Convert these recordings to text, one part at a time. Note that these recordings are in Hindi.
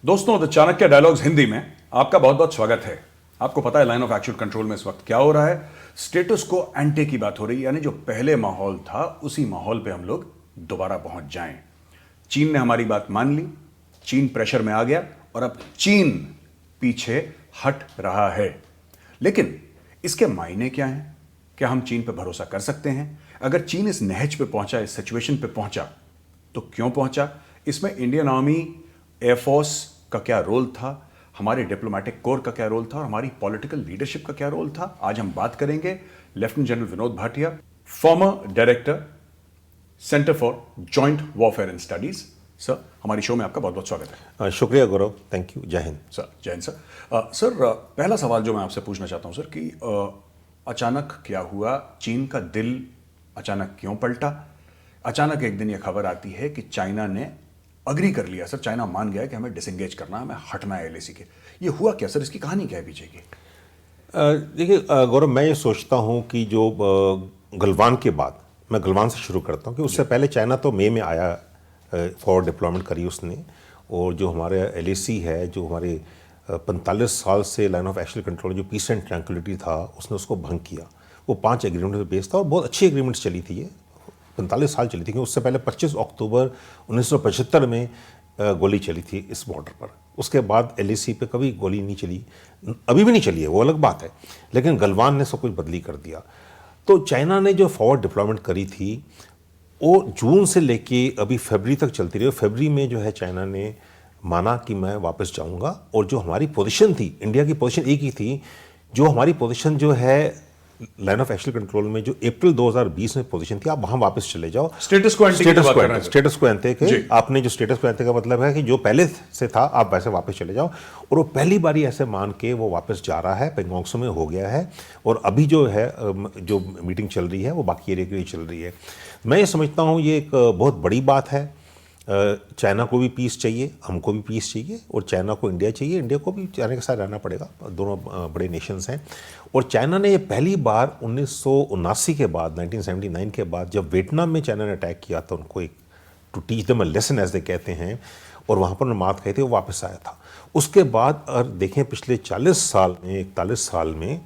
दोस्तों, द चाणक्य डायलॉग्स हिंदी में आपका बहुत बहुत स्वागत है। आपको पता है लाइन ऑफ एक्चुअल कंट्रोल में इस वक्त क्या हो रहा है। स्टेटस को एंटे की बात हो रही है, यानी जो पहले माहौल था उसी माहौल पे हम लोग दोबारा पहुंच जाएं। चीन ने हमारी बात मान ली, चीन प्रेशर में आ गया और अब चीन पीछे हट रहा है। लेकिन इसके मायने क्या हैं? क्या हम चीन पे भरोसा कर सकते हैं? अगर चीन इस नहज पे पहुंचा, इस सिचुएशन पे पहुंचा, तो क्यों पहुंचा? इसमें इंडियन आर्मी, एयरफोर्स का क्या रोल था, हमारे डिप्लोमेटिक कोर का क्या रोल था और हमारी पॉलिटिकल लीडरशिप का क्या रोल था, आज हम बात करेंगे। Lieutenant general Vinod Bhatia, farmer director, centre for joint warfare and studies. Sir, हमारी शो में आपका बहुत बहुत स्वागत है। शुक्रिया गौरव, थैंक यू। जय हिंद सर। जय हिंद सर। सर, पहला सवाल जो मैं आपसे पूछना चाहता हूं सर कि अचानक क्या हुआ, चीन का दिल अचानक क्यों पलटा? अचानक एक दिन यह खबर आती है कि चाइना ने अग्री कर लिया। सर, चाइना मान गया कि हमें डिसएंगेज करना है, हमें हटना है एलएसी के। ये हुआ क्या सर? इसकी कहानी क्या है पीछे की? देखिए गौरव, मैं ये सोचता हूँ कि जो गलवान के बाद, मैं गलवान से शुरू करता हूँ कि उससे पहले चाइना तो मई में आया, फॉरवर्ड डिप्लॉयमेंट करी उसने, और जो हमारे एलएसी है, जो हमारे 45 साल से लाइन ऑफ एक्चुअल कंट्रोल जो पीस एंड ट्रैंक्विलिटी था, उसने उसको भंग किया। वो 5 एग्रीमेंट पे बेस्ड था और बहुत अच्छी एग्रीमेंट्स चली थी, ये 45 साल चली थी। क्योंकि उससे पहले 25 अक्टूबर 1975 में गोली चली थी इस बॉर्डर पर। उसके बाद एलएसी पे कभी गोली नहीं चली, अभी भी नहीं चली है, वो अलग बात है। लेकिन गलवान ने सब कुछ बदली कर दिया। तो चाइना ने जो फॉरवर्ड डिप्लॉयमेंट करी थी वो जून से लेके अभी फरवरी तक चलती रही। फरवरी में जो है चाइना ने माना कि मैं वापस जाऊंगा, और जो हमारी पोजीशन थी, इंडिया की पोजीशन एक ही थी। जो हमारी पोजीशन जो है लाइन ऑफ एक्चुअल कंट्रोल में, जो अप्रैल 2020 में पोजीशन थी, आप वहां वापस चले जाओ। स्टेटस को एंटे की बात कर रहे हैं। स्टेटस को एंटे के, आपने जो स्टेटस को एंटे का मतलब है कि जो पहले से था आप वैसे वापस चले जाओ। और वो पहली बारी ऐसे मान के वो वापस जा रहा है, पेंगोंग त्सो में हो गया है। और अभी जो है जो मीटिंग चल रही है वो बाकी एरिया के लिए चल रही है। मैं ये समझता हूँ ये एक बहुत बड़ी बात है। चाइना को भी पीस चाहिए, हमको भी पीस चाहिए, और चाइना को इंडिया चाहिए, इंडिया को भी चाइना के साथ रहना पड़ेगा। दोनों बड़े नेशंस हैं। और चाइना ने ये पहली बार 1979 के बाद, 1979 के बाद, जब वियतनाम में चाइना ने अटैक किया था, उनको एक to teach them a lesson as they कहते हैं, और वहाँ पर मात कही थी, वो वापस आया था। उसके बाद और देखें पिछले 40 साल में, 41 साल में,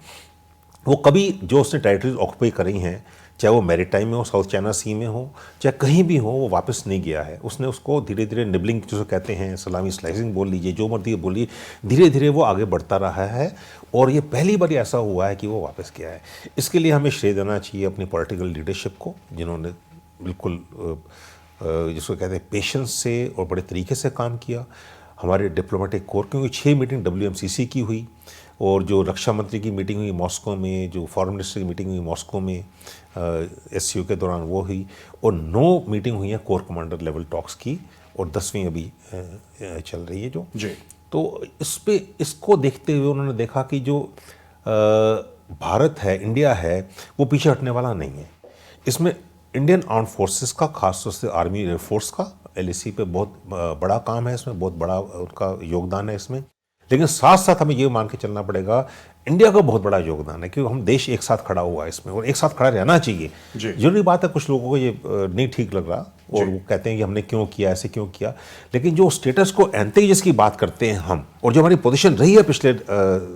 वो कभी जो उसने टेरिटरीज ऑक्यूपाई करी हैं, चाहे वो मैरीटाइम में हो, साउथ चाइना सी में हो, चाहे कहीं भी हो, वो वापस नहीं गया है। उसने उसको धीरे धीरे निबलिंग जिसे कहते हैं, सलामी स्लाइसिंग बोल लीजिए, जो मर्जी बोलिए, धीरे धीरे वो आगे बढ़ता रहा है। और ये पहली बार ऐसा हुआ है कि वो वापस गया है। इसके लिए हमें श्रेय देना चाहिए अपनी पॉलिटिकल लीडरशिप को, जिन्होंने बिल्कुल जिसको कहते हैं पेशेंस से और बड़े तरीके से काम किया। हमारे डिप्लोमेटिक कोर, क्योंकि 6 मीटिंग WMCC की हुई, और जो रक्षा मंत्री की मीटिंग हुई मॉस्को में, जो फॉरेन मिनिस्टर की मीटिंग हुई मॉस्को में SCO के दौरान वो हुई, और 9 मीटिंग हुई है कोर कमांडर लेवल टॉक्स की, और 10वीं अभी चल रही है जो जी। तो इसको देखते हुए उन्होंने देखा कि जो भारत है, इंडिया है, वो पीछे हटने वाला नहीं है। इसमें इंडियन आर्म फोर्सेस का, खासतौर से आर्मी एयरफोर्स का LAC पे बहुत बड़ा काम है, इसमें बहुत बड़ा उनका योगदान है इसमें। लेकिन साथ साथ हमें ये मान के चलना पड़ेगा, इंडिया का बहुत बड़ा योगदान है, क्योंकि हम देश एक साथ खड़ा हुआ है इसमें, और एक साथ खड़ा रहना चाहिए। जरूरी बात है, कुछ लोगों को ये नहीं ठीक लग रहा, और वो कहते हैं कि हमने क्यों किया, ऐसे क्यों किया। लेकिन जो स्टेटस को एंटे जिसकी बात करते हैं हम, और जो हमारी पोजीशन रही है पिछले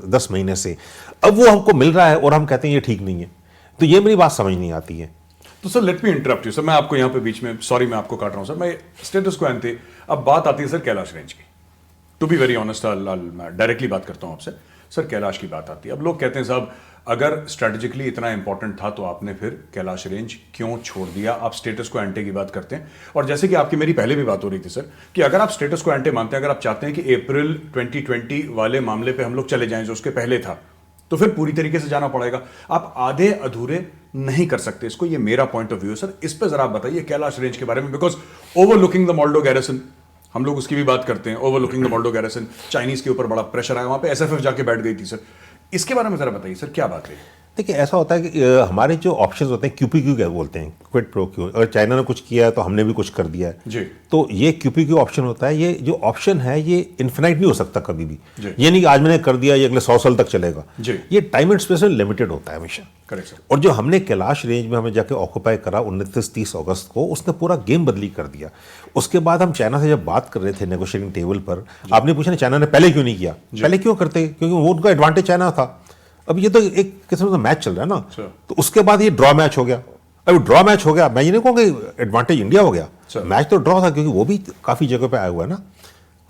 10 महीने से, अब वो हमको मिल रहा है और हम कहते हैं ये ठीक नहीं है। तो ये मेरी बात समझ नहीं आती है। तो sir, let me interrupt you sir, मैं आपको यहाँ पे बीच में, सॉरी मैं आपको काट रहा हूँ सर, मैं स्टेटस को एंटे। अब बात आती है सर कैलाश रेंज की। टू बी वेरी ऑनेस्ट, मैं डायरेक्टली बात करता हूं आपसे। सर, कैलाश की बात आती है। अब लोग कहते हैं साहब, अगर स्ट्रेटेजिकली इतना इंपॉर्टेंट था तो आपने फिर कैलाश रेंज क्यों छोड़ दिया? आप स्टेटस को एंटे की बात करते हैं, और जैसे कि आपकी मेरी पहले भी बात हो रही थी सर, कि अगर आप स्टेटस को एंटे मानते हैं, अगर आप चाहते हैं कि अप्रैल 2020 वाले मामले पे हम लोग चले जाएं जो उसके पहले था, तो फिर पूरी तरीके से जाना पड़ेगा। आप आधे अधूरे नहीं कर सकते इसको। ये मेरा पॉइंट ऑफ व्यू सर। इस पर जरा बताइए कैलाश रेंज के बारे में, बिकॉज ओवरलुकिंग द मॉल्डो गैरिसन, हम लोग उसकी भी बात करते हैं, ओवरलुकिंग द मॉल्डो गैरिसन, चाइनीज के ऊपर बड़ा प्रेशर आया, वहां पे SFF जाके बैठ गई थी सर। इसके बारे में जरा बताइए सर, क्या बात है? देखिए ऐसा होता है कि हमारे जो ऑप्शंस होते हैं QPQ क्या बोलते हैं, क्विड प्रो क्यू। अगर चाइना ने कुछ किया है तो हमने भी कुछ कर दिया है जी। तो ये QPQ ऑप्शन होता है। ये जो ऑप्शन है ये इन्फिनाइट नहीं हो सकता कभी भी। जी। ये नहीं कि आज मैंने कर दिया ये अगले 100 साल तक चलेगा। जी। ये टाइम एंड स्पेस में लिमिटेड होता है हमेशा। Correct sir. और जो हमने कैलाश रेंज में हमें जाके ऑक्यूपाई करा 29-30 अगस्त को, उसने पूरा गेम बदली कर दिया। उसके बाद हम चाइना से जब बात कर रहे थे नेगोशिएटिंग टेबल पर, आपने पूछा ना चाइना ने पहले क्यों नहीं किया। पहले क्यों करते, क्योंकि वो उनका एडवांटेज चाइना था। अब ये तो एक किस्म का मैच चल रहा है ना, तो उसके बाद ये ड्रॉ मैच हो गया। अब ड्रॉ मैच हो गया, मैं ये नहीं कहूँगा एडवांटेज इंडिया हो गया, मैच तो ड्रॉ था क्योंकि वो भी काफ़ी जगह पे आया हुआ है ना,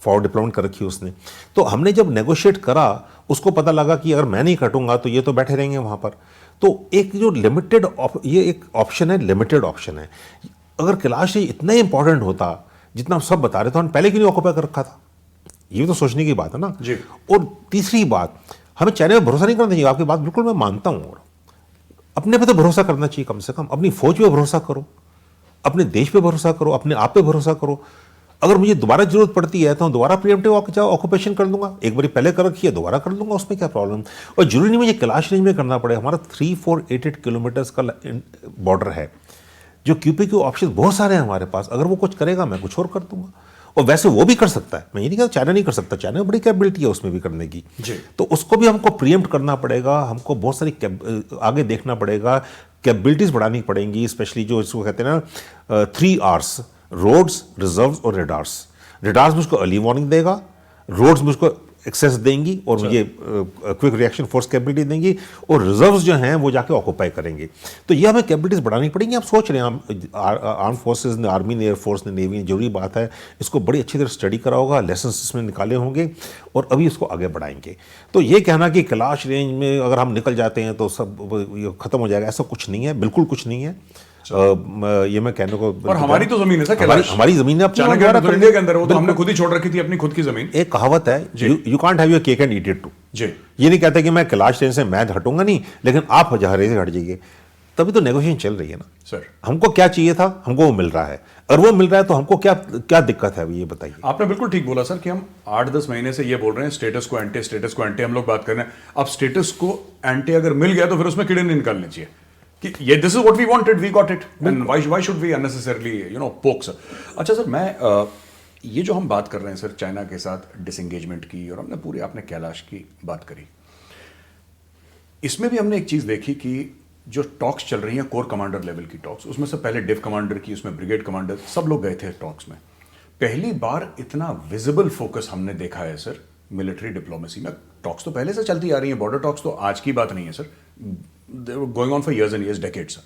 फॉरवर्ड डिप्लॉयमेंट कर रखी है उसने। तो हमने जब नेगोशिएट करा उसको पता लगा कि अगर मैं नहीं कटूंगा तो ये तो बैठे रहेंगे वहाँ पर। तो एक जो लिमिटेड, ये एक ऑप्शन है, लिमिटेड ऑप्शन है। अगर कैलाश इतना ही इंपॉर्टेंट होता जितना हम सब बता रहे थे, हम पहले क्यों नहीं ऑक्यूपाई कर रखा था, ये तो सोचने की बात है ना जी। और तीसरी बात, हमें चाइना पे भरोसा नहीं करना चाहिए। आपकी बात बिल्कुल मैं मानता हूँ, अपने पे तो भरोसा करना चाहिए कम से कम। अपनी फौज पे भरोसा करो, अपने देश पे भरोसा करो, अपने आप पे भरोसा करो। अगर मुझे दोबारा जरूरत पड़ती है तो दोबारा प्रीएम्प्टिव ऑक्यूपेशन कर लूंगा। एक बार पहले कर रखी है दोबारा कर लूंगा, उसमें क्या प्रॉब्लम। और जरूरी नहीं मुझे कैलाश रेंज में करना पड़े। हमारा 3488 किलोमीटर्स का बॉर्डर है, जो QPQ ऑप्शन बहुत सारे हैं हमारे पास। अगर वो कुछ करेगा मैं कुछ और कर दूंगा। और वैसे वो भी कर सकता है, मैं ये नहीं कहता चाइना नहीं कर सकता, चाइना में बड़ी कैपेबिलिटी है उसमें भी करने की। तो उसको भी हमको प्रीएम्प्ट करना पड़ेगा, हमको बहुत सारी आगे देखना पड़ेगा, कैपेबिलिटीज बढ़ानी पड़ेंगी। स्पेशली जो इसको कहते हैं ना 3 Rs, रोड्स, रिजर्व्स और रेडार्स। रेडार्स मुझको अर्ली वार्निंग देगा, रोड्स मुझको एक्सेस देंगी और मुझे क्विक रिएक्शन फोर्स कैपेबिलिटी देंगी, और रिजर्व्स जो हैं वो जाके ऑक्यूपाई करेंगे। तो ये हमें कैपेबिलिटीज बढ़ानी पड़ेंगी। आप सोच रहे हैं, आर्म फोर्सेज ने, आर्मी ने, एयरफोर्स ने, नेवी ने, जरूरी बात है इसको बड़ी अच्छी तरह स्टडी करा होगा, लेसन इसमें निकाले होंगे और अभी इसको आगे बढ़ाएंगे। तो ये कहना कि कैलाश रेंज में अगर हम निकल जाते हैं तो सब खत्म हो जाएगा, ऐसा कुछ नहीं है, बिल्कुल कुछ नहीं है। ये मैं कहने को, और हमारी तो जमीन है सर, हमारी जमीन है, चाइना के इंडिया के अंदर, वो तो हमने खुद ही छोड़ रखी थी अपनी खुद की जमीन। एक कहावत है, you can't have your cake and eat it too. जी। ये नहीं कहता कि मैं कैलाश रेंज से मैं हटूंगा नहीं, लेकिन आप जहारे से हट जाइए। तभी तो नेगोशिएशन चल रही है ना सर। हमको क्या चाहिए था, हमको वो मिल रहा है। और वो मिल रहा है तो हमको क्या क्या दिक्कत है, ये बताइए। आपने बिल्कुल ठीक बोला सर कि हम 8-10 महीने से ये बोल रहे हैं स्टेटस को एंटे, स्टेटस को एंटे हम लोग बात कर रहे हैं। अब स्टेटस को एंटे अगर मिल गया तो फिर उसमें कीड़े नहीं निकालने चाहिए कि ये this is what we wanted, we got it, and why should we unnecessarily poke sir. अच्छा सर, मैं ये जो हम बात कर रहे हैं सर चाइना के साथ डिसएंगेजमेंट की, और हमने पूरी, आपने कैलाश की बात करी, इसमें भी हमने एक चीज देखी कि जो टॉक्स चल रही हैं कोर कमांडर लेवल की टॉक्स, उसमें से पहले डिव कमांडर की, उसमें ब्रिगेड कमांडर, सब लोग गए थे टॉक्स में। पहली बार इतना विजिबल फोकस हमने देखा है सर मिलिट्री डिप्लोमेसी में। टॉक्स तो पहले से चलती आ रही है, बॉर्डर टॉक्स तो आज की बात नहीं है sir, going on for years and years, decades.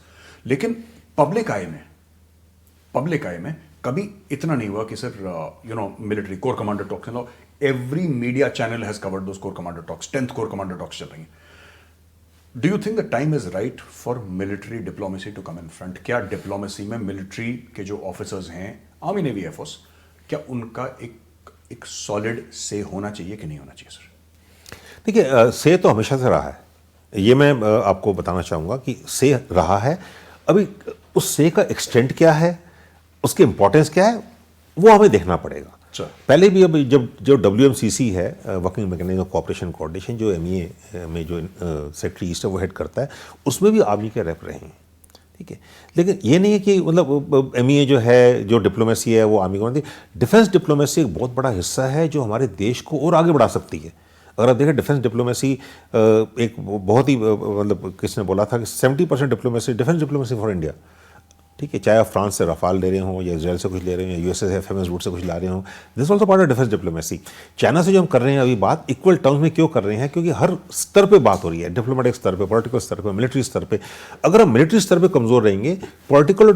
लेकिन पब्लिक आई में कभी इतना नहीं हुआ कि sir military corps commander talks, every media channel has covered those corps commander talks, 10th corps commander talks चल रही हैं। Do you think the time is right for military diplomacy to come in front? क्या डिप्लोमेसी में मिलिट्री के जो ऑफिसर्स हैं, आर्मी, नेवी, एयरफोर्स, क्या उनका एक सॉलिड से होना चाहिए कि नहीं होना चाहिए सर? देखिए, से तो हमेशा से रहा है, ये मैं आपको बताना चाहूँगा कि से रहा है। अभी उस से का एक्सटेंट क्या है, उसकी इंपॉर्टेंस क्या है, वो हमें देखना पड़ेगा। पहले भी अभी जो WMCC है, working mechanism of cooperation coordination, जो MEA में जो सेक्रेटरी ईस्ट है वो हेड करता है, उसमें भी आर्मी के रेप रहे हैं, ठीक है। लेकिन ये नहीं है कि मतलब MEA जो है, जो डिप्लोमेसी है वो आर्मी को नहीं। डिफेंस डिप्लोमेसी एक बहुत बड़ा हिस्सा है जो हमारे देश को और आगे बढ़ा सकती है। अगर आप देखें डिफेंस डिप्लोमेसी एक बहुत ही मतलब किसने बोला था कि 70% diplomacy, defence diplomacy for India, ठीक है। चाहे आप फ्रांस से रफाल ले रहे हो, या इजराइल से कुछ ले रहे हो, या USA से FMS रूट से कुछ ला रहे हो, this also part of defence diplomacy. China से जो हम कर रहे हैं अभी बात, इक्वल टर्म्स में क्यों कर रहे हैं? क्योंकि हर स्तर पे बात हो रही है, डिप्लोमेटिक स्तर पे, पॉलिटिकल स्तर पे, मिलिट्री स्तर पे। अगर हम मिलिट्री स्तर पे कमजोर रहेंगे, पॉलिटिकल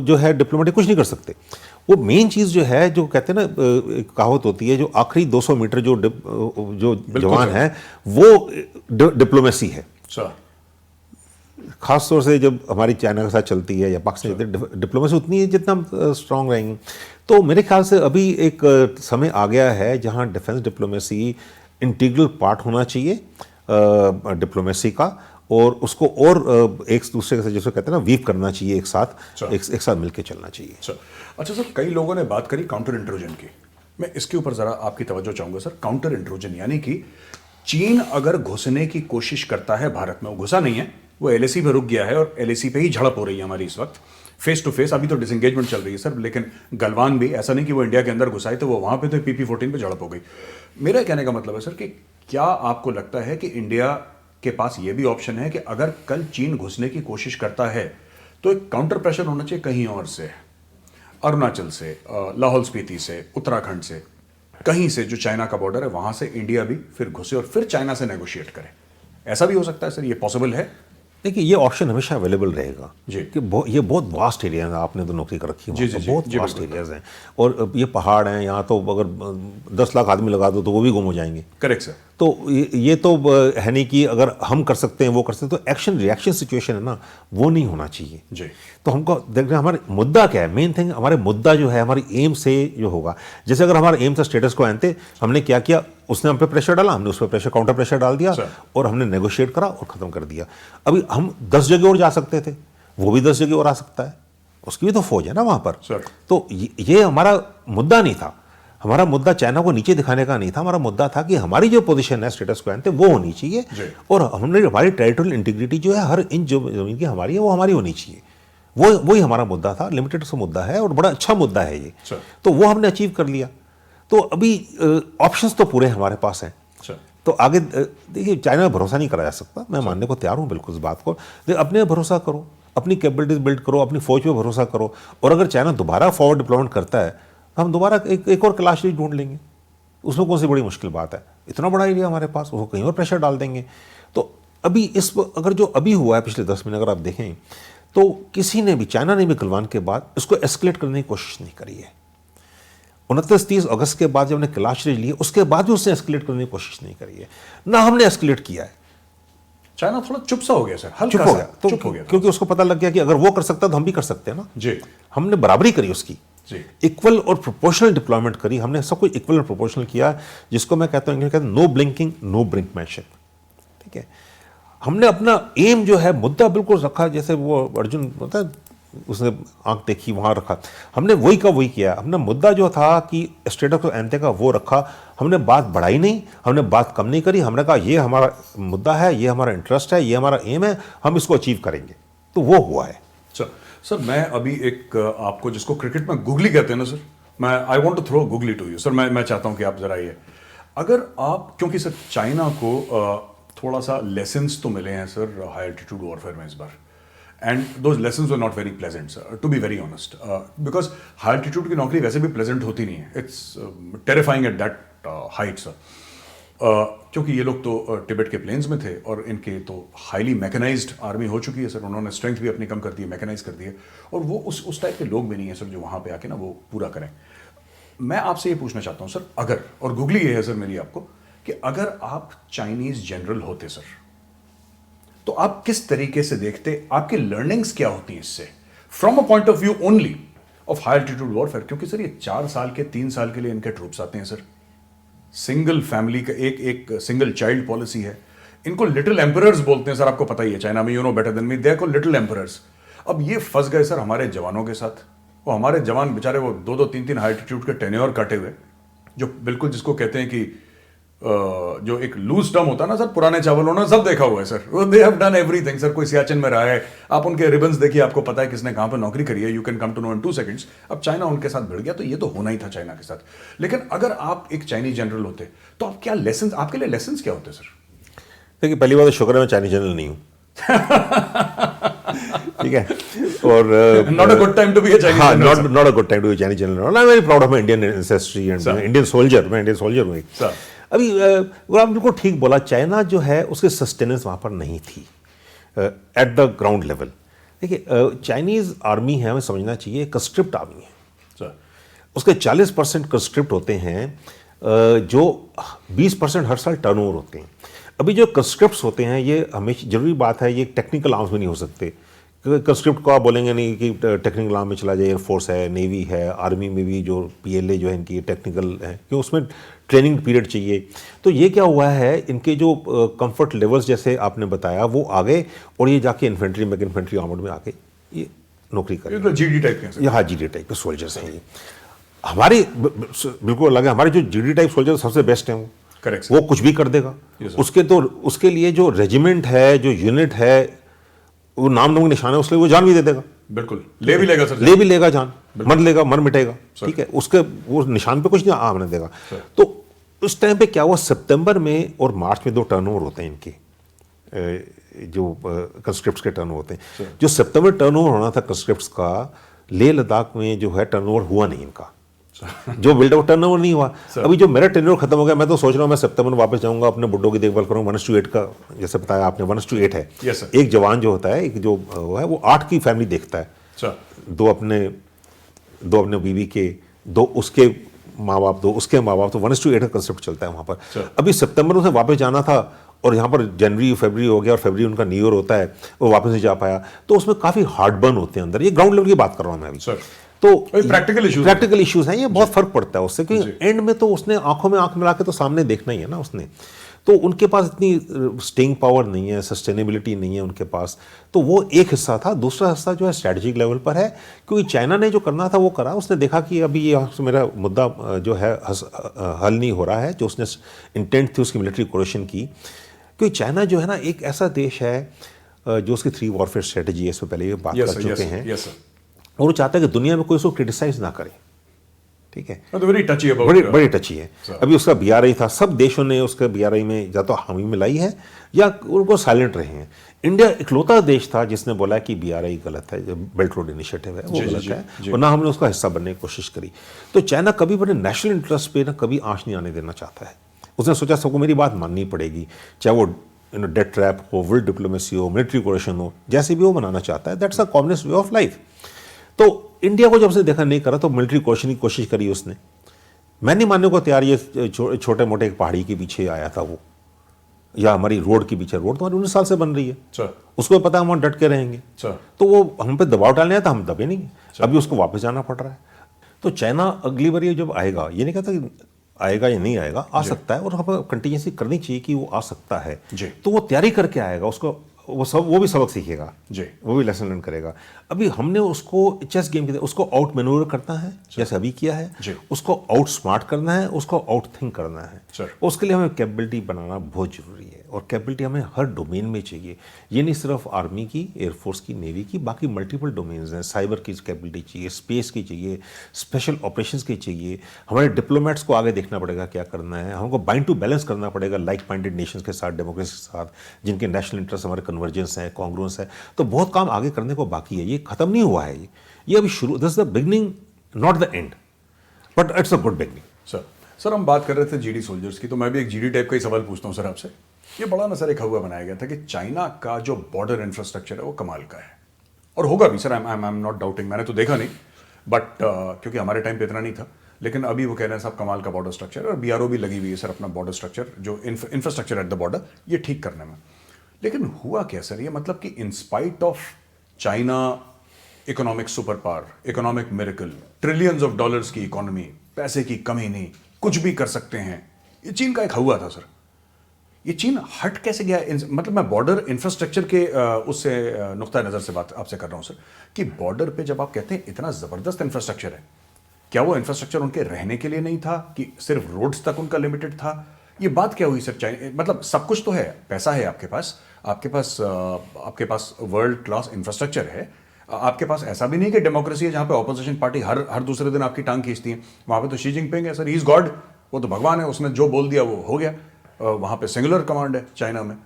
जो है डिप्लोमेटिक कुछ नहीं कर सकते। वो मेन चीज़ जो है, जो कहते हैं ना, कहावत होती है, जो आखिरी 200 मीटर जो जवान है वो डिप्लोमेसी है। खास तौर से जब हमारी चाइना के साथ चलती है या पाकिस्तान, डिप्लोमेसी उतनी है जितना हम स्ट्रांग रहेंगे। तो मेरे ख्याल से अभी एक समय आ गया है जहां डिफेंस डिप्लोमेसी इंटीग्रल पार्ट होना चाहिए डिप्लोमेसी का, और उसको और एक दूसरे से जिसको कहते हैं ना वीव करना चाहिए, एक साथ मिलकर चलना चाहिए। अच्छा सर, कई लोगों ने बात करी काउंटर इंट्रूजन की, मैं इसके ऊपर जरा आपकी तवज्जो चाहूंगा सर। काउंटर इंट्रूजन यानी कि चीन अगर घुसने की कोशिश करता है भारत में, वो घुसा नहीं है, वो एलएसी पे रुक गया है और एलएसी पे ही झड़प हो रही है हमारी इस वक्त फेस टू फेस। अभी तो डिसंगेजमेंट चल रही है सर, लेकिन गलवान भी ऐसा नहीं कि वो इंडिया के अंदर घुसाई तो वो वहां पे तो PP-14 पे झड़प हो गई। मेरा कहने का मतलब है सर कि क्या आपको लगता है कि इंडिया के पास ये भी ऑप्शन है कि अगर कल चीन घुसने की कोशिश करता है तो एक काउंटर प्रेशर होना चाहिए कहीं और से, अरुणाचल से, लाहौल स्पीति से, उत्तराखंड से, कहीं से जो चाइना का बॉर्डर है वहां से इंडिया भी फिर घुसे और फिर चाइना से नेगोशिएट करे? ऐसा भी हो सकता है सर, ये पॉसिबल है? देखिए ये ऑप्शन हमेशा अवेलेबल रहेगा जी। कि ये बहुत वास्ट एरिया है, आपने तो नौकरी कर रखी है जी, वहाँ जी, पर, बहुत जी, वास्ट बिल्कुल। एरियाज हैं और ये पहाड़ हैं, यहाँ तो अगर 10 लाख आदमी लगा दो तो वो भी गुम हो जाएंगे। Correct sir. तो ये तो है नहीं कि अगर हम कर सकते हैं वो कर सकते हैं, तो एक्शन रिएक्शन सिचुएशन है ना, वो नहीं होना चाहिए जी। तो हमको देख रहे हैं हमारे मुद्दा क्या है, मेन थिंग हमारे मुद्दा जो है हमारी एम से जो होगा। जैसे अगर हमारा एम था स्टेटस को एंटे, हमने क्या किया, उसने हम पे प्रेशर डाला, हमने उस पर प्रेशर काउंटर प्रेशर डाल दिया सर। और हमने नेगोशिएट करा और खत्म कर दिया। अभी हम 10 जगह और जा सकते थे, वो भी 10 जगह और आ सकता है, उसकी भी तो फौज है ना वहां पर। सर। तो ये हमारा मुद्दा नहीं था, हमारा मुद्दा चाइना को नीचे दिखाने का नहीं था, हमारा मुद्दा था कि हमारी जो पोजीशन है स्टेटस को एंटे वो होनी चाहिए जी। और हमने हमारी टेरिटोरियल इंटीग्रिटी जो है हर इंच जो जमीन की हमारी है वो हमारी होनी चाहिए। वही हमारा मुद्दा था, लिमिटेड सा मुद्दा है और बड़ा अच्छा मुद्दा है ये। सर। तो वो हमने अचीव कर लिया। तो अभी ऑप्शंस तो पूरे हमारे पास हैं। सर। तो आगे देखिए चाइना में भरोसा नहीं करा जा सकता, मैं मानने को तैयार हूँ बिल्कुल इस बात को। देखिए अपने भरोसा करो, अपनी कैपेबिलिटीज बिल्ड करो, अपनी फौज पे भरोसा करो और अगर चाइना दोबारा फॉरवर्ड डिप्लॉयमेंट करता है हम दोबारा एक और कैलाश ढूंढ लेंगे, उसमें कौन सी बड़ी मुश्किल बात है, इतना बड़ा एरिया हमारे पास, उसको कहीं और प्रेशर डाल देंगे। तो अभी अगर जो अभी हुआ है पिछले 10 महीने अगर आप देखें तो किसी ने भी, चाइना ने भी गलवान के बाद इसको एस्केलेट करने की कोशिश नहीं करी है। 29-30 अगस्त के बाद जब हमने कैलाश ली उसके बाद भी उसने एस्केलेट करने की कोशिश नहीं करी है, ना हमने एस्केलेट किया है। चाइना थोड़ा चुप सा हो गया सर, चुप हल्का हो सा गया तो चुप हो गया था। क्योंकि उसको पता लग गया कि अगर वो कर सकता तो हम भी कर सकते हैं ना। जी। हमने बराबरी करी उसकी, जी। इक्वल और प्रोपोर्शनल डिप्लॉयमेंट करी, हमने सब कुछ इक्वल और प्रोपोर्शनल किया, जिसको मैं कहता हूँ इंग्लिश कहते हैं नो ब्लिंकिंग नो ब्रिंकमैनशिप। ठीक है, हमने अपना एम जो है मुद्दा बिल्कुल रखा, जैसे वो अर्जुन होता है उसने आंख देखी वहाँ रखा, हमने वही का वही किया। हमने मुद्दा जो था कि स्टेटस को एंटे का वो रखा, हमने बात बढ़ाई नहीं, हमने बात कम नहीं करी। हमने कहा ये हमारा मुद्दा है, ये हमारा इंटरेस्ट है, ये हमारा एम है, हम इसको अचीव करेंगे, तो वो हुआ है। सर मैं अभी एक आपको, जिसको क्रिकेट में गुगली कहते हैं ना सर, मैं I want to throw googly to you sir. मैं चाहता हूं कि आप जरा ये, अगर आप, क्योंकि सर चाइना को थोड़ा सा लेसन्स तो मिले हैं सर हाई एल्टीट्यूड वॉरफेयर में इस बार, and those lessons were not very pleasant sir, to be very honest, because high altitude की नौकरी वैसे भी प्लेजेंट होती नहीं है, it's terrifying at that height sir. क्योंकि ये लोग तो टिबेट के प्लेन्स में थे और इनके तो हाईली मैकेनाइज्ड आर्मी हो चुकी है सर, उन्होंने स्ट्रेंथ भी अपनी कम कर दी है, मैकेनाइज कर दी है, और वो उस टाइप के लोग भी नहीं है सर जो वहाँ पे आके ना वो पूरा करें। मैं आपसे ये पूछना चाहता हूँ सर, अगर, और गुगली ये है सर मेरी आपको, कि अगर आप चाइनीज जनरल होते सर तो आप किस तरीके से देखते, आपकी लर्निंग्स क्या होती हैं इससे, from a point of view only of high altitude warfare? क्योंकि सर ये 4 साल के 3 साल के लिए इनके ट्रूप्स आते हैं सर, सिंगल फैमिली का एक सिंगल चाइल्ड पॉलिसी है, इनको लिटिल एम्परर्स बोलते हैं सर, आपको पता ही है चाइना में, you know better than me, they call little emperors. अब ये फंस गए सर हमारे जवानों के साथ, वो हमारे जवान बेचारे वो 2-2 3-3 हाई एल्टीट्यूड के टेन्योर काटे हुए, जो बिल्कुल जिसको कहते हैं कि जो एक लूज टर्म होता है ना सर, पुराने चावल होना, सब देखा हुआ है sir, they have done everything sir. कोई सियाचिन में रहा है, आप उनके रिबन्स देखिए, आपको पता है किसने कहां पर नौकरी करी है, you can come to know in 2 seconds. अब चाइना उनके साथ भिड़ गया, तो ये तो होना ही था चाइना के साथ। लेकिन अगर आप एक चाइनीज जनरल होते तो आप क्या लेसन, आपके लिए लेसन क्या होते सर? देखिए पहली बात तो शुक्र है मैं चाइनीज जनरल नहीं हूँ। ठीक है, और not a good time to be a Chinese हाँ, general. Not a good time to be Chinese general. I am very proud of my Indian ancestry and Indian soldier, मैं इंडियन सोल्जर हूँ। अभी वो आप बिल्कुल ठीक बोला, चाइना जो है उसकी सस्टेनेंस वहाँ पर नहीं थी एट द ग्राउंड लेवल। देखिए चाइनीज आर्मी है, हमें समझना चाहिए कंस्क्रिप्ट आर्मी है सर, उसके 40% कंस्क्रिप्ट होते हैं, जो 20% हर साल टर्नओवर होते हैं। अभी जो कंस्क्रिप्ट्स होते हैं ये हमेशा जरूरी बात है, ये टेक्निकल आर्म्स में नहीं हो सकते। कंस्क्रिप्ट को आप बोलेंगे नहीं कि टेक्निकल आर्म में चला जाए, एयरफोर्स है, नेवी है, आर्मी में भी जो PLA जो है इनकी टेक्निकल है, क्योंकि उसमें ट्रेनिंग पीरियड चाहिए। तो ये क्या हुआ है, इनके जो कंफर्ट लेवल्स जैसे आपने बताया वो आ गए और ये जाके इन्फेंट्री में, इन्फेंट्री आर्मड में आके ये नौकरी करें। GD टाइप के ये हाँ GD टाइप के सोल्जर्स हैं ये। हमारे बिल्कुल अलग है, हमारे जो GD टाइप सोल्जर सबसे बेस्ट हैं वो, Correct, वो कुछ भी कर देगा। उसके लिए जो रेजिमेंट है, जो यूनिट है, वो नाम नमक निशान है, उसके लिए वो जान भी दे देगा। बिल्कुल, ले भी लेगा सर, ले भी लेगा जान, मर लेगा, मर मिटेगा, ठीक है, उसके वो निशान पे कुछ नहीं आने देगा। तो उस टाइम पे क्या हुआ, सितंबर में और मार्च में 2 टर्नओवर होते हैं इनके, जो कंस्क्रिप्ट्स के टर्नओवर होते हैं। जो सितंबर टर्नओवर होना था कंस्क्रिप्ट्स का, लेह लद्दाख में जो है टर्नओवर हुआ नहीं इनका, जो बिल्डअप टर्नओवर नहीं हुआ। अभी जो मेरा टेन्योर खत्म हो गया, मैं तो सोच रहा हूँ मैं सितंबर में वापस जाऊंगा, अपने बुड्ढों की देखभाल करूंगा। 1:8 का, जैसे बताया आपने, 1:8 है। एक जवान जो होता है, एक जो है, वो 8 की फैमिली देखता है, 2 अपने बीवी के, 2 उसके माँ बाप, 2 उसके माँ बाप, तो 1:8 का कंसेप्ट चलता है वहाँ पर। अभी सितंबर में उसे वापस जाना था, और यहाँ पर जनवरी फरवरी हो गया, और फरवरी उनका न्यू ईयर होता है, वो वापस नहीं जा पाया। तो उसमें काफ़ी हार्ड बर्न होते हैं अंदर। ये ग्राउंड लेवल की बात कर रहा हूँ मैं अभी। तो प्रैक्टिकल इश्यूज हैं, ये बहुत फर्क पड़ता है उससे, क्योंकि एंड में तो उसने आंखों में आंख मिला के तो सामने देखना ही है ना उसने। तो उनके पास इतनी स्टेइंग पावर नहीं है, सस्टेनेबिलिटी नहीं है उनके पास। तो वो एक हिस्सा था। दूसरा हिस्सा जो है स्ट्रैटेजिक लेवल पर है, क्योंकि चाइना ने जो करना था वो करा। उसने देखा कि अभी ये मेरा मुद्दा जो है हल नहीं हो रहा है, जो उसने इंटेंट थी उसकी मिलिट्री कोरेशन की। क्योंकि चाइना जो है ना, एक ऐसा देश है जो उसकी 3 वॉरफेयर स्ट्रेटेजी है, इससे पहले ये बात कर चुके हैं, और वो चाहता है कि दुनिया में कोई उसको क्रिटिसाइज ना करे, ठीक है। बड़ी टची है। अभी उसका BRI था, सब देशों ने उसका BRI में या तो हामी मिलाई है या उनको साइलेंट रहे हैं। इंडिया इकलौता देश था जिसने बोला कि BRI गलत है, जो बेल्ट रोड इनिशिएटिव है वो गलत है, और ना हमने उसका हिस्सा बनने की कोशिश करी। तो चाइना कभी अपने नेशनल इंटरेस्ट पे ना कभी आंच नहीं आने देना चाहता है। उसने सोचा सबको मेरी बात माननी पड़ेगी, चाहे वो डेट ट्रैप हो, वर्ल्ड डिप्लोमेसी हो, मिलिट्री कोरेशन हो, जैसे भी वो बनाना चाहता है। That's a communist way of life. तो इंडिया को जब उसने देखा नहीं करा, तो मिलिट्री कोरेशन की कोशिश करी उसने। मैं नहीं मानने को तैयार, ये छोटे मोटे एक पहाड़ी के पीछे आया था वो, या हमारी रोड के पीछे। रोड तो हमारी 19 साल से बन रही है, उसको पता है हम डट के रहेंगे। तो वो हम पे दबाव डालने आया था, हम दबे नहीं, अभी उसको वापस जाना पड़ रहा है। तो चाइना अगली बार ये जब आएगा, ये नहीं कहता कि आएगा या नहीं आएगा, आ सकता है, और हमें कंटीजेंसी करनी चाहिए कि वो आ सकता है। तो वो तैयारी करके आएगा, उसको वो भी सबक सीखेगा, वो भी लेसन लर्न करेगा। अभी हमने उसको चेस गेम की उसको आउट मैनूवर करना है, जैसे अभी किया है, उसको आउट स्मार्ट करना है, उसको आउट थिंक करना है। उसके लिए हमें कैपेबिलिटी बनाना बहुत जरूरी है, और कैपेबिलिटी हमें हर डोमेन में चाहिए। ये नहीं सिर्फ आर्मी की, एयरफोर्स की, नेवी की, बाकी मल्टीपल डोमेन्स हैं। साइबर की कैपेबिलिटी चाहिए, स्पेस की चाहिए, स्पेशल ऑपरेशंस की चाहिए। हमारे डिप्लोमेट्स को आगे देखना पड़ेगा क्या करना है, हमको बाइंड टू बैलेंस करना पड़ेगा लाइक माइंडेड नेशंस के साथ, डेमोक्रेसी के साथ, जिनके नेशनल इंटरेस्ट हमारे कन्वर्जेंस है, कांग्रुएंस है। तो बहुत काम आगे करने को बाकी है, ये खत्म नहीं हुआ है। ये अभी शुरू, this is the beginning, not the end, but it's a good beginning. Sir हम बात कर रहे थे GD सोल्जर्स की, तो मैं भी एक GD टाइप का ही सवाल पूछता हूँ सर आपसे। ये बड़ा ना सर एक हवा बनाया गया था कि चाइना का जो बॉर्डर इंफ्रास्ट्रक्चर है वो कमाल का है, और होगा भी sir, I am not doubting, मैंने तो देखा नहीं, बट क्योंकि हमारे टाइम पे इतना नहीं था। लेकिन अभी वो कह रहे हैं साहब कमाल का बॉर्डर स्ट्रक्चर, और BRO भी लगी हुई है सर अपना बॉर्डर स्ट्रक्चर, जो इंफ्रास्ट्रक्चर एट द बॉर्डर, ये ठीक करने में। लेकिन हुआ क्या सर, ये मतलब कि in spite of China economic super power, economic miracle, trillions of dollars की इकोनॉमी, पैसे की कमी नहीं, कुछ भी कर सकते हैं, ये चीन का एक हुआ था सर। ये चीन हट कैसे गया? मतलब मैं बॉर्डर इंफ्रास्ट्रक्चर के उससे नुक्ता नज़र से बात आपसे कर रहा हूं सर, कि बॉर्डर पे जब आप कहते हैं इतना ज़बरदस्त इंफ्रास्ट्रक्चर है, क्या वो इंफ्रास्ट्रक्चर उनके रहने के लिए नहीं था, कि सिर्फ रोड्स तक उनका लिमिटेड था? ये बात क्या हुई सर? चाइना मतलब सब कुछ तो है, पैसा है आपके पास वर्ल्ड क्लास इंफ्रास्ट्रक्चर है, आपके पास ऐसा भी नहीं कि डेमोक्रेसी है जहां पे ऑपोजिशन पार्टी हर दूसरे दिन आपकी टांग खींचती है। वहां पे तो शी जिनपिंग है सर, ही इज गॉड, वो तो भगवान है, उसने जो बोल दिया वो हो गया। वहां पे सिंगुलर कमांड है चाइना में।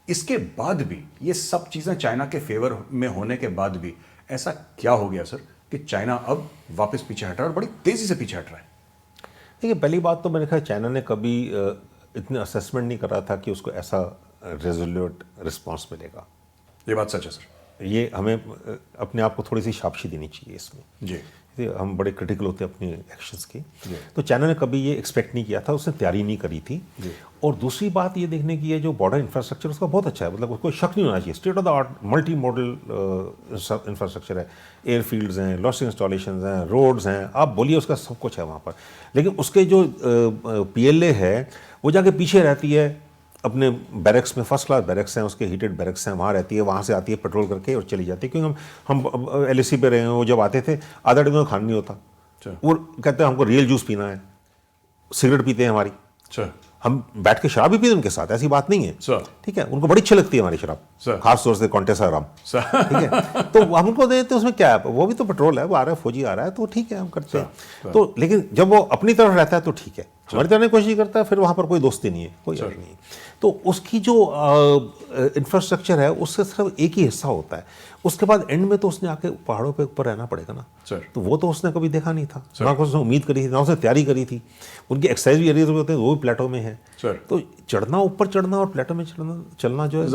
इसके बाद भी ये सब चीजें चाइना के फेवर में होने के बाद भी ऐसा क्या हो गया सर कि चाइना अब वापस पीछे हट रहा है, और बड़ी तेजी से पीछे हट रहा है? देखिए, पहली बात तो मैंने कहा चाइना ने कभी इतने असेसमेंट नहीं करा था कि उसको ऐसा रेजोल्यूट रिस्पॉन्स मिलेगा। ये बात सच है सर। ये हमें अपने आप को थोड़ी सी शाबाशी देनी चाहिए इसमें जी। हम बड़े क्रिटिकल होते हैं अपने एक्शंस की। तो चाइना ने कभी ये एक्सपेक्ट नहीं किया था, उसने तैयारी नहीं करी थी। और दूसरी बात ये देखने की है, जो बॉर्डर इंफ्रास्ट्रक्चर उसका बहुत अच्छा है, मतलब उसको शक नहीं होना चाहिए, state of the art multi modal infrastructure है, एयरफील्ड्स हैं, लॉजिस्टिक इंस्टॉलेशंस हैं, रोड्स हैं, आप बोलिए उसका सब कुछ है वहाँ पर। लेकिन उसके जो PLA है वो जाके पीछे रहती है अपने बैरक्स में, फर्स्ट क्लास बैरक्स हैं उसके, हीटेड बैरक्स हैं, वहाँ रहती है, वहाँ से आती है पेट्रोल करके और चली जाती है। क्योंकि हम LAC पे रहे हैं, वो जब आते थे आधा दिन खाना नहीं होता, वो कहते हैं हमको रियल जूस पीना है, सिगरेट पीते हैं हमारी, हम बैठ के शराब भी पीते उनके साथ, ऐसी बात नहीं है। सर। ठीक है, उनको बड़ी अच्छी लगती है हमारी शराब, सर। खास तौर से कॉन्टेसा राम। ठीक है, तो हम उनको देते हैं, उसमें क्या है, वो भी तो पेट्रोल है, वो आ रहा है, फौजी आ रहा है, तो ठीक है हम करते हैं। तो लेकिन जब वो अपनी तरफ रहता है तो ठीक है, हमारी तरह कोशिश करता है, फिर वहाँ पर कोई दोस्ती नहीं है, कोई और नहीं है। तो उसकी जो इंफ्रास्ट्रक्चर है उससे सिर्फ एक ही हिस्सा होता है, उसके बाद एंड में तो उसने आके पहाड़ों पे ऊपर रहना पड़ेगा ना सर। तो वो तो उसने कभी देखा नहीं था, ना उसने उम्मीद करी थी, ना उसने तैयारी करी थी। उनकी एक्सरसाइज भी एरियाज होते हैं, वो भी प्लेटो में है। सर। तो चढ़ना, ऊपर चढ़ना और प्लेटो में चलना जो है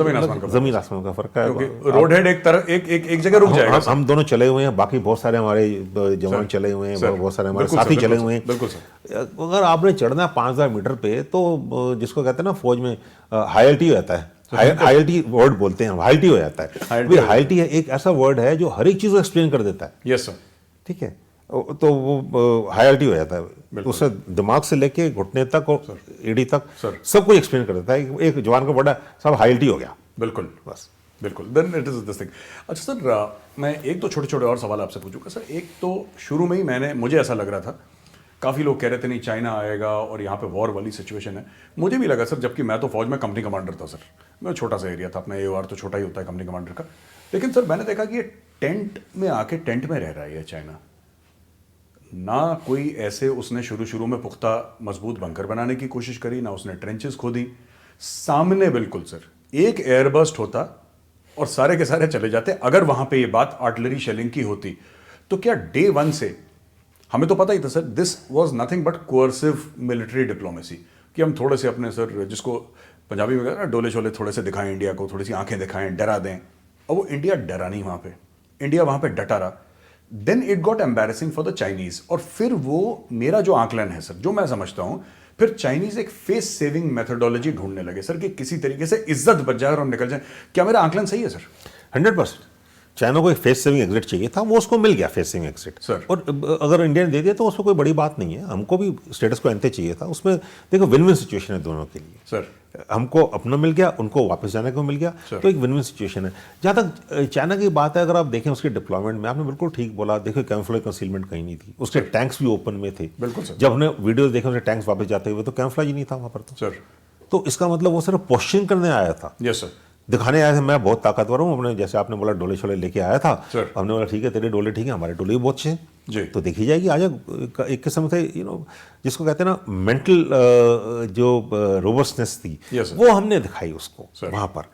जमीन आसमान का फर्क है। रोड हेड एक जगह रुक जाएगा। हम दोनों चले हुए हैं, बाकी बहुत सारे हमारे जवान चले हुए हैं, बहुत सारे हमारे साथी चले हुए हैं। बिल्कुल सर। अगर आपने चढ़ना है 5000 मीटर पे, तो जिसको कहते हैं ना फौज में हाई एल्टी होता है, हाई एल्टी वर्ड बोलते हैं, हाई एल्टी हो जाता है। हाई एल्टी एक ऐसा वर्ड है जो हर एक चीज को एक्सप्लेन कर देता है। Yes sir. ठीक है, तो वो हाई एल्टी हो जाता है, उससे दिमाग से लेके घुटने तक और एड़ी तक सब कुछ एक्सप्लेन कर देता है। एक जवान का बड़ा सब हाई एल्टी हो गया। बिल्कुल बस, बिल्कुल। Then it is this thing. अच्छा सर, मैं एक तो छोटे छोटे और सवाल आपसे पूछूंगा सर। एक तो शुरू में ही मुझे ऐसा लग रहा था, काफ़ी लोग कह रहे थे नहीं चाइना आएगा और यहाँ पे वॉर वाली सिचुएशन है। मुझे भी लगा सर, जबकि मैं तो फौज में कंपनी कमांडर था सर, मैं छोटा सा एरिया था अपना, AOR तो छोटा ही होता है कंपनी कमांडर का। लेकिन सर मैंने देखा कि ये टेंट में आके टेंट में रह रहा है चाइना, ना कोई ऐसे उसने शुरू में पुख्ता मजबूत बंकर बनाने की कोशिश करी, ना उसने ट्रेंचेस खोदी। सामने बिल्कुल सर एक एयरबस्ट होता और सारे के सारे चले जाते। अगर वहां पे ये बात आर्टिलरी शेलिंग की होती तो क्या डे वन से हमें तो पता ही था sir, this was nothing but coercive military diplomacy, कि हम थोड़े से अपने सर, जिसको पंजाबी में कहते हैं डोले शोले थोड़े से दिखाएं इंडिया को, थोड़ी सी आंखें दिखाएं, डरा दें। और वो इंडिया डरा नहीं, वहां पे इंडिया वहां पे डटा रहा। Then it got embarrassing for the Chinese. और फिर वो मेरा जो आकलन है सर, जो मैं समझता हूं, फिर चाइनीज एक फेस सेविंग मेथोडोलॉजी ढूंढने लगे सर, कि किसी तरीके से इज्जत बच जाए और हम निकल जाए। क्या मेरा आकलन सही है सर? 100%। चाइना को एक फेस सेविंग एग्जिट चाहिए था, वो उसको मिल गया फेस सेविंग एग्जिट सर। और अगर इंडिया ने दे दिया तो उसमें कोई बड़ी बात नहीं है। हमको भी स्टेटस को एंटे चाहिए था, उसमें देखो विन विन सिचुएशन है दोनों के लिए सर। हमको अपना मिल गया, उनको वापस जाने को मिल गया, तो एक विन विन सिचुएशन है। जहाँ तक चाइना की बात है, अगर आप देखें उसके डिप्लॉयमेंट में, आपने बिल्कुल ठीक बोला, देखो कैमोफ्लेज कंसीलमेंट कहीं नहीं थी, उसके टैंक्स भी ओपन में थे। बिल्कुल सर। जब हमने वीडियो देखे उसके टैंक्स वापस जाते हुए, तो कैमोफ्लेज ही नहीं था वहाँ पर सर। तो इसका मतलब वो सिर्फ पोस्टिंग करने आया था। Yes sir. दिखाने आया था मैं बहुत ताकतवर हूँ, हमने जैसे आपने बोला डोले शोले लेके आया था, सर। हमने बोला ठीक है तेरे डोले ठीक है, हमारे डोले भी बहुत अच्छे जी। हैं, तो देखी जाएगी, आजा। एक किस्म से जिसको कहते हैं ना मेंटल जो रोबस्टनेस थी, वो हमने दिखाई उसको वहाँ पर,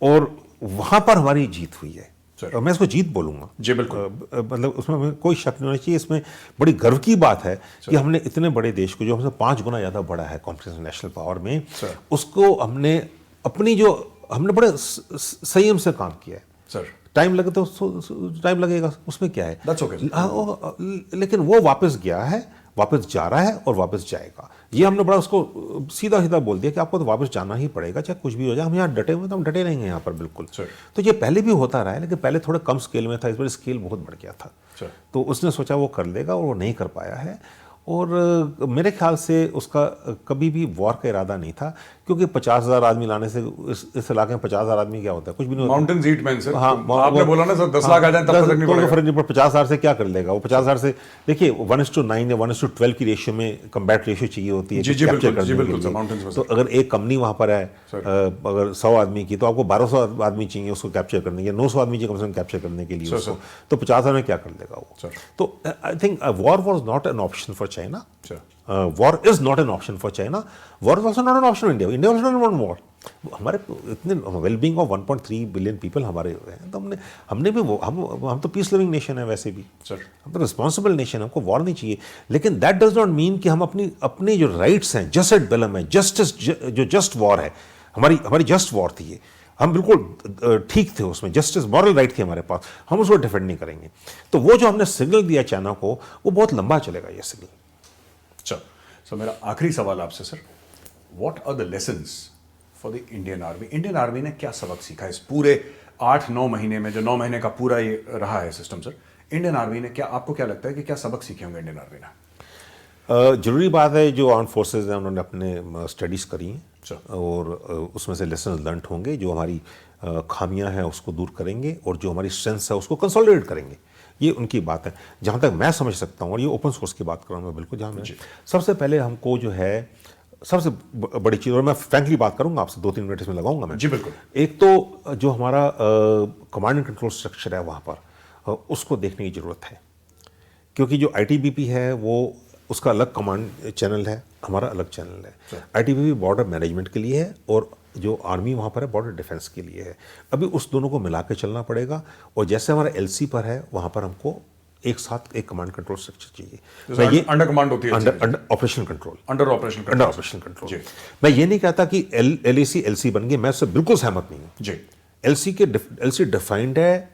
और वहाँ पर हमारी जीत हुई है। और मैं इसको जीत बोलूँगा जी, बिल्कुल। मतलब उसमें कोई शक नहीं होना चाहिए। इसमें बड़ी गर्व की बात है कि हमने इतने बड़े देश को, जो हमसे 5 गुना ज़्यादा बड़ा है कॉम्पिटिशन नेशनल पावर में, उसको हमने अपनी हमने बड़े संयम से काम किया है सर। टाइम लगे तो टाइम लगेगा, उसमें क्या है, लेकिन वो वापस गया है, वापस जा रहा है और वापस जाएगा। ये हमने बड़ा उसको सीधा सीधा बोल दिया कि आपको तो वापस जाना ही पड़ेगा, चाहे कुछ भी हो जाए। हम यहाँ डटे हुए तो हम डटे रहेंगे यहाँ पर बिल्कुल। तो ये पहले भी होता रहा है, लेकिन पहले थोड़े कम स्केल में था, इस बार स्केल बहुत बढ़ गया था। तो उसने सोचा वो कर लेगा और वो नहीं कर पाया है। और मेरे ख्याल से उसका कभी भी वॉर का इरादा नहीं था, क्योंकि 50,000 आदमी लाने से इस इलाके में 50,000 आदमी क्या होता है, कुछ भी नहीं होता। माउंटेन ईट मैन सर। हाँ, आपने बोला ना सर 10 लाख आ जाए तब तक नहीं पड़ेगा। फर्क नहीं पड़ता, 50,000 से क्या कर लेगा वो। 50,000 से देखिए 1:9 या 1:12 की रेशियो में कम्बैट रेशियो चाहिए होती है। जी बिल्कुल। तो अगर एक कंपनी वहाँ पर है, अगर 100 आदमी की, तो आपको 1200 आदमी चाहिए उसको कैप्चर करने के, 900 आदमी चाहिए कम से कम कैप्चर करने के लिए उसको। तो 50,000 में क्या कर लेगा वो। तो I think war was not an option for China. War is not an option for China. War is also not an option for India. India also doesn't want war. हमारे इतने वेलबींग ऑफ 1.3 बिलियन पीपल हमारे हैं, तो हमने भी वो हम तो पीस लिविंग नेशन है वैसे भी सर, हम तो रिस्पॉन्सिबल नेशन है, हमको वॉर नहीं चाहिए। लेकिन दैट डज नॉट मीन कि हम अपने जो राइट्स हैं, जस्ट एट बेलम है, जस्टिस जो जस्ट वॉर है, हमारी जस्ट वॉर थी ये, हम बिल्कुल ठीक थे उसमें, जस्टिस मॉरल राइट थी हमारे पास, हम उसको डिफेंड नहीं करेंगे। तो वो जो हमने सिग्नल दिया चाइना को, वो बहुत लंबा चलेगा ये सिग्नल। सो मेरा आखिरी सवाल आपसे sir, what are the lessons for the Indian army? Indian army ने क्या सबक सीखा इस पूरे 8-9 महीने में, जो 9 महीने का पूरा ये रहा है सिस्टम सर? इंडियन आर्मी ने क्या, आपको क्या लगता है कि क्या सबक सीखे होंगे इंडियन आर्मी ने? जरूरी बात है, जो आर्म फोर्सेज हैं उन्होंने अपने स्टडीज़ करी हैं और उसमें से लेसन लर्न होंगे। जो हमारी खामियां हैं उसको दूर करेंगे और जो हमारी स्ट्रेंथ्स है उसको कंसोलिडेट करेंगे। ये उनकी बात है जहाँ तक मैं समझ सकता हूँ, और ये ओपन सोर्स की बात कर रहा हूँ मैं बिल्कुल। जहाँ में सबसे पहले हमको जो है सबसे बड़ी चीज़, और मैं फ्रैंकली बात करूंगा आपसे, 2-3 मिनट इसमें लगाऊंगा मैं। जी बिल्कुल। एक तो जो हमारा कमांड एंड कंट्रोल स्ट्रक्चर है वहाँ पर उसको देखने की ज़रूरत है, क्योंकि जो आईटीबीपी है वो उसका अलग कमांड चैनल है, हमारा अलग चैनल है। आईटीबीपी बॉर्डर मैनेजमेंट के लिए है और जो आर्मी वहाँ पर है बॉर्डर डिफेंस के लिए है। अभी उस दोनों को मिला के चलना पड़ेगा, और जैसे हमारा एलसी पर है वहाँ पर हमको एक साथ एक कमांड कंट्रोल स्ट्रक्चर चाहिए। ये अंडर कमांड होती है, under operation control, under operation under operation control. मैं ये नहीं कहता कि एलएसी एलसी बन गए, मैं उससे बिल्कुल सहमत नहीं हूँ जी। एलसी डिफाइंड है,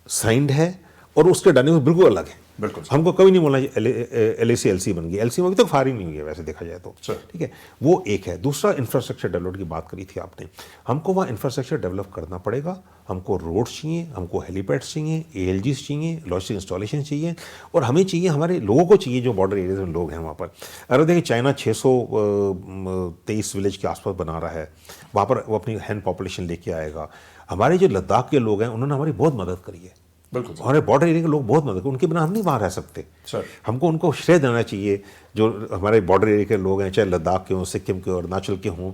साइंड है, और उसके डायनेमिक्स में बिल्कुल अलग है। बिल्कुल। हमको कभी नहीं बोलना एलएसी एलसी बन गई, एलसी में अभी तक फायरिंग नहीं हुई है वैसे देखा जाए तो, ठीक है। वो एक है। दूसरा, इंफ्रास्ट्रक्चर डेवलपमेंट की बात करी थी आपने, हमको वहाँ इंफ्रास्ट्रक्चर डेवलप करना पड़ेगा। हमको रोड्स चाहिए, हमको हेलीपैड्स चाहिए, एएलजीस चाहिए, लॉजिस्टिक इंस्टॉलेशन चाहिए, और हमें चाहिए, हमारे लोगों को चाहिए जो बॉर्डर एरियाज में लोग हैं वहाँ पर। अगर देखिए चाइना 623 विलेज के आसपास बना रहा है, वहाँ पर वो अपनी हैंड पॉपुलेशन लेके आएगा। हमारे जो लद्दाख के लोग हैं उन्होंने हमारी बहुत मदद करी है, बिल्कुल। हमारे बॉर्डर एरिया के लोग बहुत मदद, उनके बिना हम नहीं वहाँ रह सकते सर। हमको उनको श्रेय देना चाहिए। जो हमारे बॉर्डर एरिया के लोग हैं, चाहे लद्दाख के हों, सिक्किम के, अरुणाचल के हों,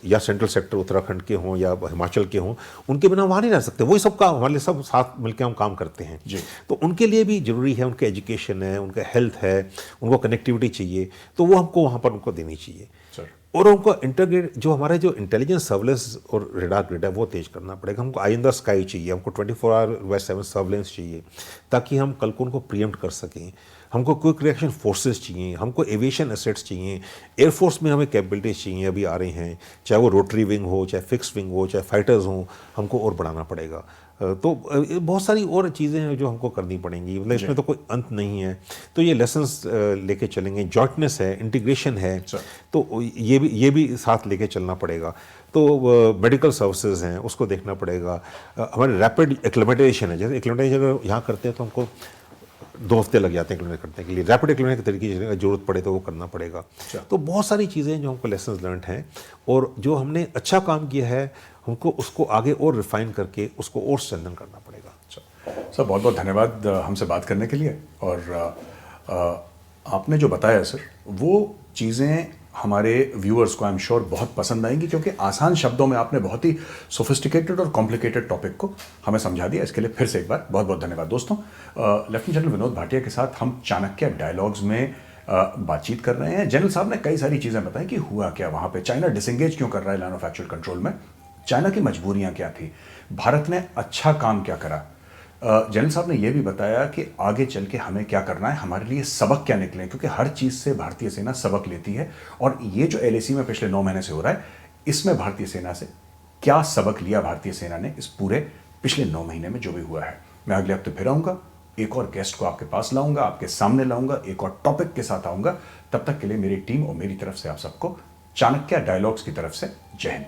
या सेंट्रल सेक्टर उत्तराखंड के हों, या हिमाचल के हों, उनके बिना वहाँ नहीं रह सकते। वही सब काम हमारे लिए, सब साथ मिलकर हम काम करते हैं जी। तो उनके लिए भी जरूरी है, उनके एजुकेशन है, उनका हेल्थ है, उनको कनेक्टिविटी चाहिए, तो वो हमको वहाँ पर उनको देनी चाहिए सर। और उनको इंटरग्रेट, जो हमारे जो इंटेलिजेंस सर्वेलेंस और रेडार ग्रिड है वो तेज करना पड़ेगा। हमको आई इन द स्काई चाहिए, हमको 24/7 सर्वेलेंस चाहिए, ताकि हम कल को उनको प्रीएम्प्ट कर सकें। हमको क्विक रिएक्शन फोर्सेस चाहिए, हमको एविएशन एसेट्स चाहिए, एयरफोर्स में हमें कैपेबिलिटीज चाहिए, अभी आ रहे हैं, चाहे वो रोटरी विंग हो, चाहे फिक्स विंग हो, चाहे फाइटर्स हों, हमको और बढ़ाना पड़ेगा। तो बहुत सारी और चीज़ें हैं जो हमको करनी पड़ेंगी, मतलब इसमें तो कोई अंत नहीं है। तो ये लेसन्स लेके चलेंगे, जॉइंटनेस है, इंटीग्रेशन है, तो ये भी साथ लेके चलना पड़ेगा। तो मेडिकल सर्विसेज हैं उसको देखना पड़ेगा। हमारे रैपिड एक्लिमेटाइजेशन है, जैसे एक्लिमेटाइजेशन अगर यहाँ करते हैं तो हमको 2 हफ्ते लग जाते हैं एक्लिमेट करने के लिए, रैपिड एक्लिमेट के तरीके की जरूरत पड़े तो वो करना पड़ेगा। तो बहुत सारी चीज़ें जो हमको लेसन्स लर्नड हैं, और जो हमने अच्छा काम किया है हमको उसको आगे और रिफाइन करके उसको और स्ट्रेंथन करना पड़ेगा। सर बहुत बहुत धन्यवाद हमसे बात करने के लिए, और आपने जो बताया सर वो चीज़ें हमारे व्यूअर्स को आई एम श्योर बहुत पसंद आएंगी, क्योंकि आसान शब्दों में आपने बहुत ही सोफिस्टिकेटेड और कॉम्प्लिकेटेड टॉपिक को हमें समझा दिया। इसके लिए फिर से एक बार बहुत बहुत धन्यवाद दोस्तों। लेफ्टिनेंट जनरल विनोद भाटिया के साथ हम चाणक्य डायलॉग्स में बातचीत कर रहे हैं। जनरल साहब ने कई सारी चीज़ें बताई कि हुआ क्या वहाँ पे, चाइना डिसंगेज क्यों कर रहा है लाइन ऑफ एक्चुअल कंट्रोल में, चाइना की मजबूरियाँ क्या थी, भारत ने अच्छा काम क्या करा। जनरल साहब ने यह भी बताया कि आगे चल के हमें क्या करना है, हमारे लिए सबक क्या निकले, क्योंकि हर चीज़ से भारतीय सेना सबक लेती है, और ये जो एलएसी में पिछले 9 महीने से हो रहा है, इसमें भारतीय सेना से क्या सबक लिया भारतीय सेना ने इस पूरे पिछले 9 महीने में जो भी हुआ है। मैं अगले हफ्ते फिर आऊँगा, एक और गेस्ट को आपके पास लाऊंगा, आपके सामने लाऊंगा, एक और टॉपिक के साथ आऊँगा। तब तक के लिए मेरी टीम और मेरी तरफ से आप सबको चाणक्य डायलॉग्स की तरफ से जय हिंद।